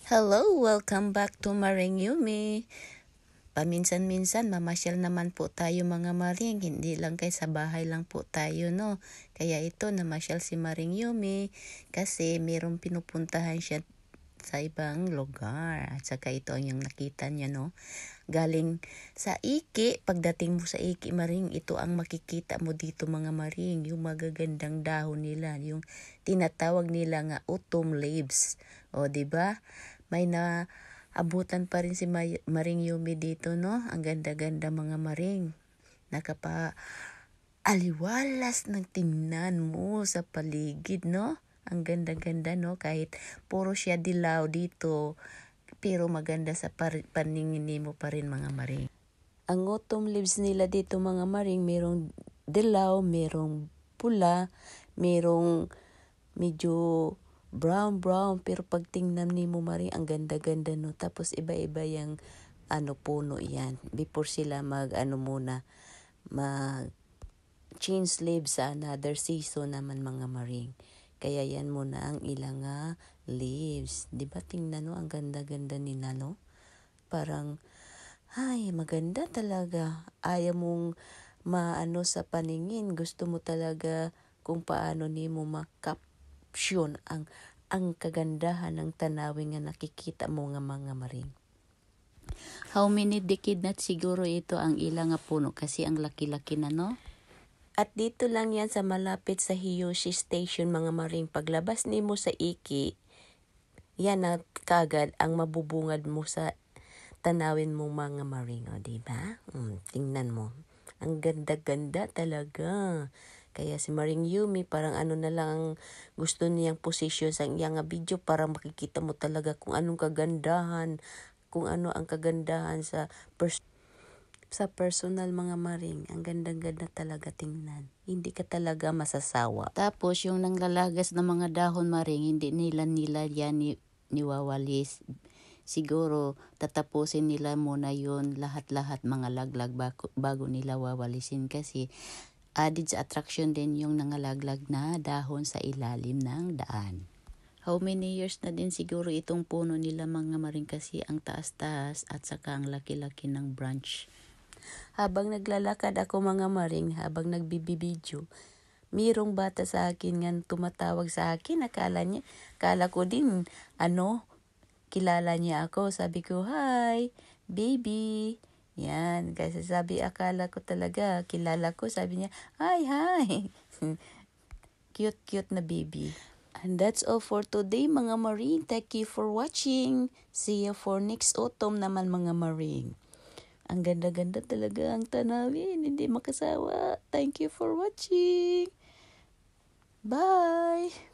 Hello, welcome back to Maring Yumi. Paminsan-minsan mamasyal naman po tayo mga Maring, hindi lang kay sa bahay lang po tayo, no? Kaya ito namasyal si Maring Yumi kasi mayroong pinupuntahan siya sa ibang lugar. At saka ito yung nakita niya, no? Galing sa Iki, pagdating mo sa Iki Maring, ito ang makikita mo dito mga Maring, yung magagandang dahon nila, yung tinatawag nila nga autumn leaves. O, di ba? May abutan pa rin si Maring Yumi dito, no? Ang ganda-ganda mga Maring. Aliwalas ng tingnan mo sa paligid, no? Ang ganda-ganda, no? Kahit puro siya dilaw dito, pero maganda sa paningin mo pa rin mga Maring. Ang autumn leaves nila dito mga Maring, merong dilaw, merong pula, merong medyo brown, pero pag tingnan ni mo Maring, ang ganda-ganda, no? Tapos iba-iba yung puno yan. Before sila mag change leaves sa another season naman mga Maring. Kaya yan muna ang ilang leaves. Di ba tingnan mo, ang ganda-ganda nila, no? Parang, ay, maganda talaga. Ayaw mong sa paningin. Gusto mo talaga kung paano ni mo makapsyon ang kagandahan ng tanawin nga nakikita mo nga mga Maring. How many decade na siguro ito ang ilang puno kasi ang laki-laki na, no? At dito lang yan sa malapit sa Hiyoshi Station mga Maring. Paglabas ni mo sa Iki, yan na kagad ang mabubungad mo sa tanawin mo mga Maring. O, diba? Tingnan mo. Ang ganda-ganda talaga. Kaya si Maring Yumi parang na lang gusto niyang posisyon sa iyang video para makikita mo talaga kung anong kagandahan, kung ano ang kagandahan sa personal mga Maring. Ang ganda-ganda talaga tingnan. Hindi ka talaga masasawa. Tapos yung nanglalagas ng mga dahon Maring, hindi nila yan niwawalis. Siguro tatapusin nila muna yun lahat-lahat mga laglag bago nila wawalisin kasi added sa attraction din yung nangalaglag na dahon sa ilalim ng daan. How many years na din siguro itong puno nila mga Maring kasi ang taas-taas at saka ang laki-laki ng branch. Habang naglalakad ako mga Maring, habang nagbibideo, mayroong bata sa akin nga tumatawag sa akin. Akala ko din, kilala niya ako. Sabi ko, hi, baby. Yan, kasi akala ko talaga, kilala ko. Sabi niya, hi. Cute na baby. And that's all for today mga Maring. Thank you for watching. See you for next autumn naman mga Maring. Ang ganda-ganda talaga ang tanawin. Hindi makasawa. Thank you for watching. Bye!